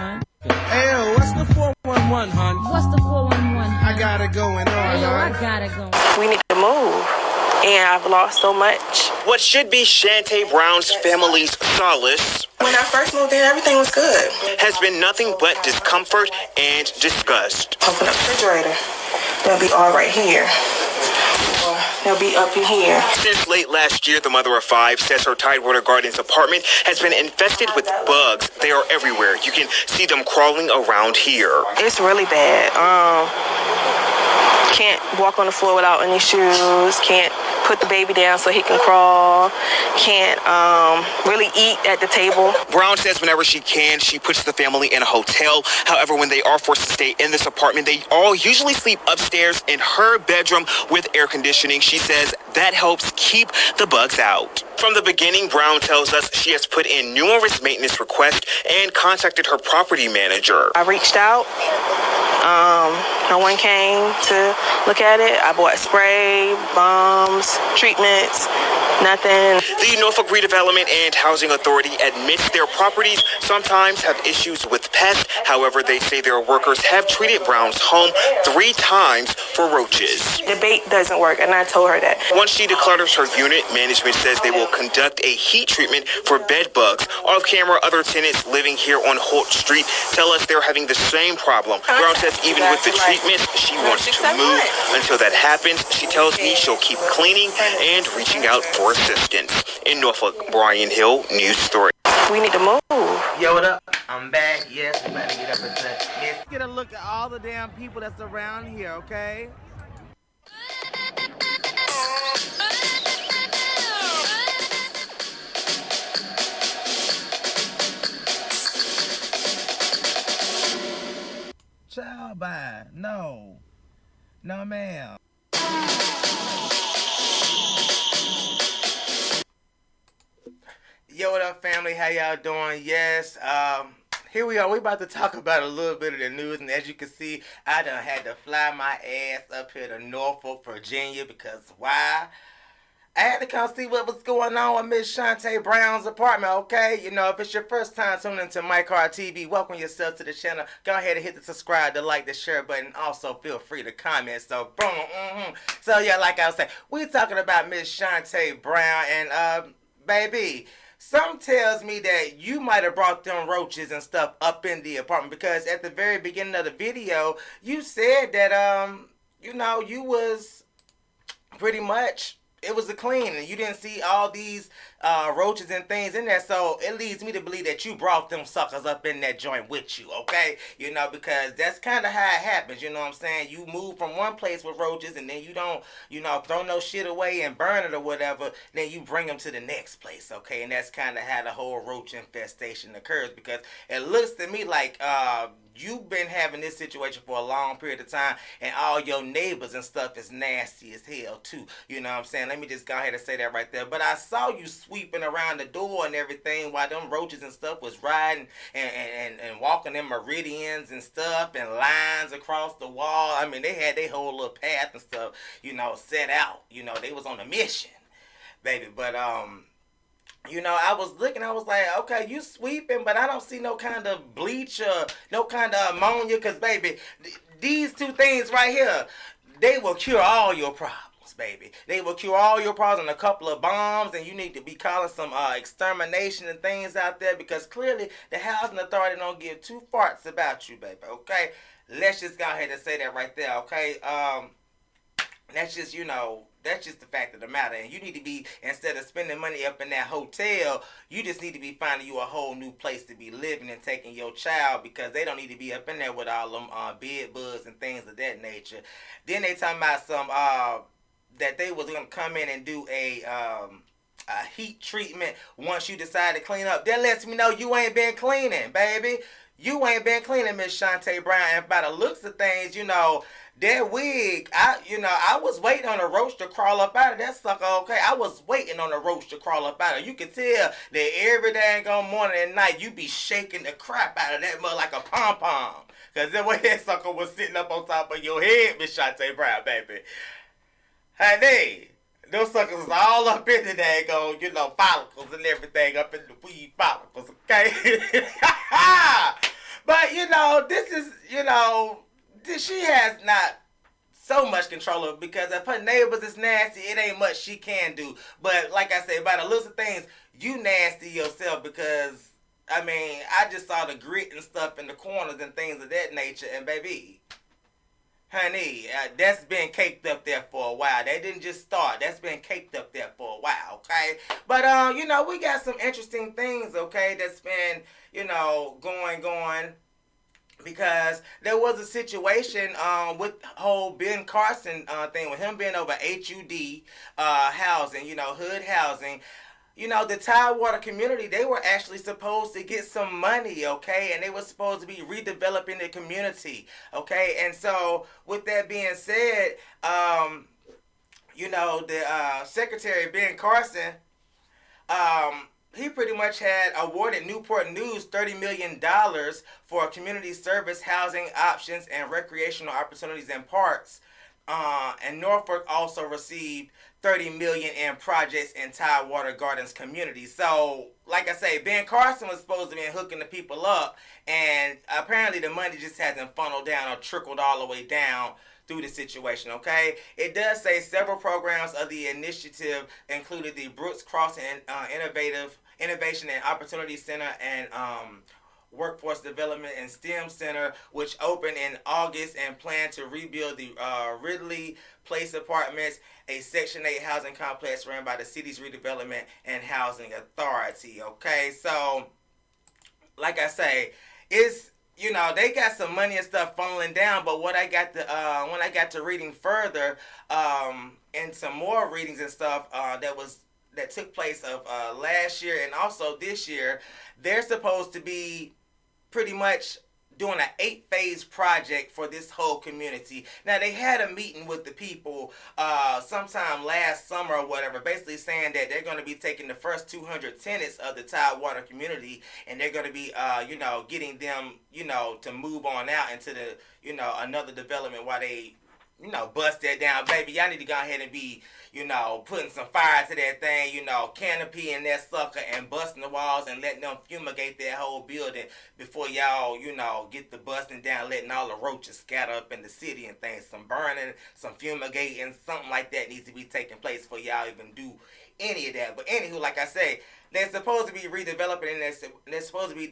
hon? Hey, yo, what's the 411, hon? What's the 411? I got it going on, Hey, yo, I hon. got it going. We need to move, and I've lost so much. What should be Shantae Brown's family's solace When I first moved in, everything was good. has been nothing but discomfort and disgust. Open up the refrigerator. They'll be all right here. Or they'll be up in here. Since late last year, the mother of five says her Tidewater Gardens apartment has been infested with bugs. They are everywhere. You can see them crawling around here. It's really bad. Can't walk on the floor without any shoes. Can't put the baby down so he can crawl. Can't really eat at the table. Brown says whenever she can, she puts the family in a hotel. However, when they are forced to stay in this apartment, they all usually sleep upstairs in her bedroom with air conditioning. She says that helps keep the bugs out. From the beginning, Brown tells us she has put in numerous maintenance requests and contacted her property manager. I reached out. No one came to look at it. I bought spray, bombs, treatments, nothing. The Norfolk Redevelopment and Housing Authority admits their properties sometimes have issues with pests. However, they say their workers have treated Brown's home 3 times for roaches. The bait doesn't work, and I told her that. Once she declutters her unit, management says they will conduct a heat treatment for bed bugs. Off camera, other tenants living here on Holt Street tell us they're having the same problem. Brown says even with the treatments, she wants to move. Until that happens, she tells me she'll keep cleaning and reaching out for assistance. In Norfolk, Brian Hill, News Story. We need to move. Yo, what up? I'm back. Yes, we about to get up into this. Get a look at all the damn people that's around here, okay? Child by. No. No, ma'am. Yo, what up, family? How y'all doing? Yes, here we are. We about to talk about a little bit of the news, and as you can see, I done had to fly my ass up here to Norfolk, Virginia, because why? I had to come see what was going on with Miss Shantae Brown's apartment, okay? You know, if it's your first time tuning into Mike Hard TV, welcome yourself to the channel. Go ahead and hit the subscribe, the like, the share button. Also, feel free to comment. So, boom, So, yeah, like I was saying, we talking about Miss Shantae Brown, and, baby, something tells me that you might have brought them roaches and stuff up in the apartment, because at the very beginning of the video, you said that, you know, you was pretty much, it was a clean, and you didn't see all these roaches and things in there, so it leads me to believe that you brought them suckers up in that joint with you, okay? You know, because that's kind of how it happens, you know what I'm saying? You move from one place with roaches, and then you don't, you know, throw no shit away and burn it or whatever, then you bring them to the next place, okay? And that's kind of how the whole roach infestation occurs, because it looks to me like you've been having this situation for a long period of time, and all your neighbors and stuff is nasty as hell too. You know what I'm saying? Let me just go ahead and say that right there. But I saw you sweeping around the door and everything while them roaches and stuff was riding and walking in meridians and stuff and lines across the wall. I mean, they had their whole little path and stuff, you know, set out. You know, they was on a mission, baby. But you know, I was looking, I was like, okay, you sweeping, but I don't see no kind of bleach or no kind of ammonia, because, baby, these two things right here, they will cure all your problems, baby. They will cure all your problems, and a couple of bombs, and you need to be calling some extermination and things out there, because clearly the housing authority don't give two farts about you, baby, okay? Let's just go ahead and say that right there, okay? That's just, you know, that's just the fact of the matter. And you need to be, instead of spending money up in that hotel, you just need to be finding you a whole new place to be living and taking your child, because they don't need to be up in there with all them bed bugs and things of that nature. Then they talking about some, that they was going to come in and do a heat treatment once you decide to clean up. That lets me know you ain't been cleaning, baby. You ain't been cleaning, Miss Shantae Brown. And by the looks of things, you know, that wig, I was waiting on a roach to crawl up out of that sucker, okay? I was waiting on a roach to crawl up out of it. You can tell that every dang on morning and night, you be shaking the crap out of that mud like a pom-pom. Because the way that sucker was sitting up on top of your head, Miss Shantae Brown, baby. Honey, those suckers is all up in the dang on, you know, follicles and everything, up in the weed follicles, okay? But this is, she has not so much control of it, because if her neighbors is nasty, it ain't much she can do. But like I said, by the list of things, you nasty yourself, because I just saw the grit and stuff in the corners and things of that nature, and baby, honey, that's been caked up there for a while. That didn't just start. That's been caked up there for a while, okay? But, we got some interesting things, okay, that's been, going, because there was a situation with whole Ben Carson thing, with him being over HUD housing, HUD housing. The Tidewater community, they were actually supposed to get some money, okay? And they were supposed to be redeveloping the community, okay? And so, with that being said, the Secretary Ben Carson, he pretty much had awarded Newport News $30 million for community service, housing options, and recreational opportunities in parks. And Norfolk also received $30 million in projects in Tidewater Gardens community. So, like I say, Ben Carson was supposed to be hooking the people up, and apparently the money just hasn't funneled down or trickled all the way down through the situation, okay? It does say several programs of the initiative included the Brooks Crossing Innovation and Opportunity Center and Workforce Development and STEM Center, which opened in August, and plan to rebuild the Ridley Place Apartments, a Section 8 housing complex run by the city's Redevelopment and Housing Authority. Okay, so like I say, it's they got some money and stuff funneling down, but what I got to when I got to reading further, and some more readings and stuff that took place of last year and also this year, they're supposed to be pretty much doing an 8-phase project for this whole community. Now, they had a meeting with the people sometime last summer or whatever, basically saying that they're going to be taking the first 200 tenants of the Tidewater community, and they're going to be, getting them, to move on out into the, another development while they, bust that down. Baby, y'all need to go ahead and be, putting some fire to that thing, canopying that sucker and busting the walls and letting them fumigate that whole building before y'all, get the busting down, letting all the roaches scatter up in the city and things. Some burning, some fumigating, something like that needs to be taking place before y'all even do any of that. But anywho, like I say, they're supposed to be redeveloping, and they're supposed to be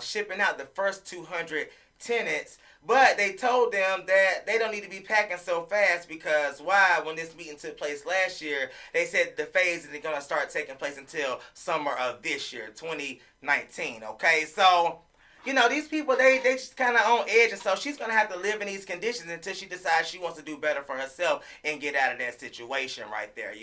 shipping out the first 200 tenants, but they told them that they don't need to be packing so fast, because when this meeting took place last year, they said the phase isn't going to start taking place until summer of this year, 2019, okay? So, these people, they just kind of on edge, and so she's going to have to live in these conditions until she decides she wants to do better for herself and get out of that situation right there,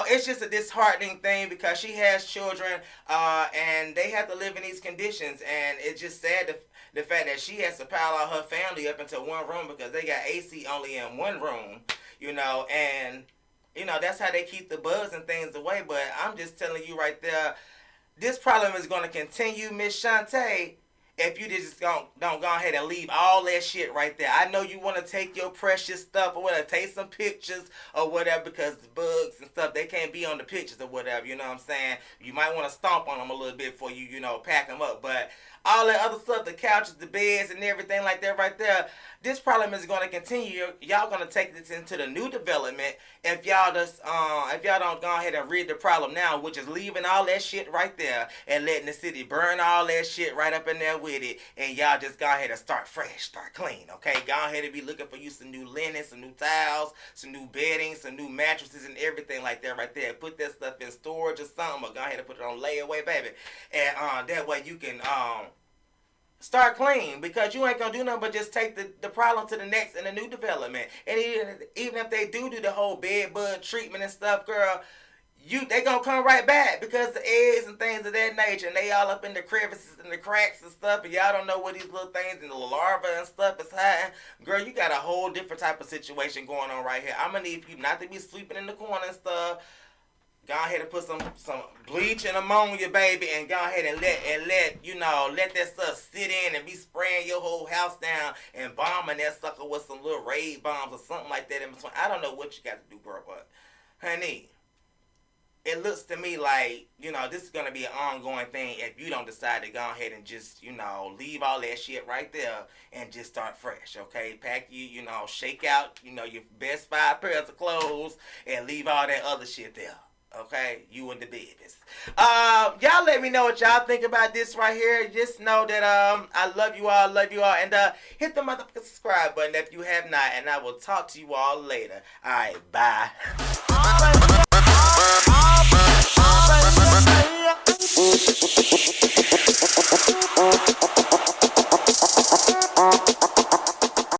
it's just a disheartening thing, because she has children, and they have to live in these conditions, and it's just sad the fact that she has to pile all her family up into one room because they got AC only in one room, and, that's how they keep the bugs and things away. But I'm just telling you right there, this problem is going to continue, Miss Shantae, if you just don't go ahead and leave all that shit right there. I know you want to take your precious stuff or whatever, take some pictures or whatever, because the bugs and stuff, they can't be on the pictures or whatever, you know what I'm saying? You might want to stomp on them a little bit before you, pack them up. But all that other stuff, the couches, the beds, and everything like that right there, this problem is going to continue. Y'all going to take this into the new development if y'all don't go ahead and rid the problem now, which is leaving all that shit right there and letting the city burn all that shit right up in there with it, and y'all just go ahead and start fresh, start clean, okay? Go ahead and be looking for you some new linen, some new towels, some new bedding, some new mattresses, and everything like that right there. Put that stuff in storage or something, or go ahead and put it on layaway, baby, and that way you can start clean, because you ain't gonna do nothing but just take the problem to the next in the new development. And even if they do the whole bed bug treatment and stuff, girl, they gonna come right back, because the eggs and things of that nature, and they all up in the crevices and the cracks and stuff, and y'all don't know where these little things and the larvae and stuff is hiding. Girl, you got a whole different type of situation going on right here. I'm gonna need you not to be sleeping in the corner and stuff. Go ahead and put some bleach and ammonia, baby, and go ahead and let that stuff sit in and be spraying your whole house down and bombing that sucker with some little raid bombs or something like that in between. I don't know what you got to do, girl, but honey, it looks to me like, this is going to be an ongoing thing if you don't decide to go ahead and just, leave all that shit right there and just start fresh, okay? Pack shake out, your best 5 pairs of clothes and leave all that other shit there. Okay, you and the babies. Y'all let me know what y'all think about this right here. Just know that I love you all, and hit the motherfucking subscribe button if you have not, and I will talk to you all later. All right, bye.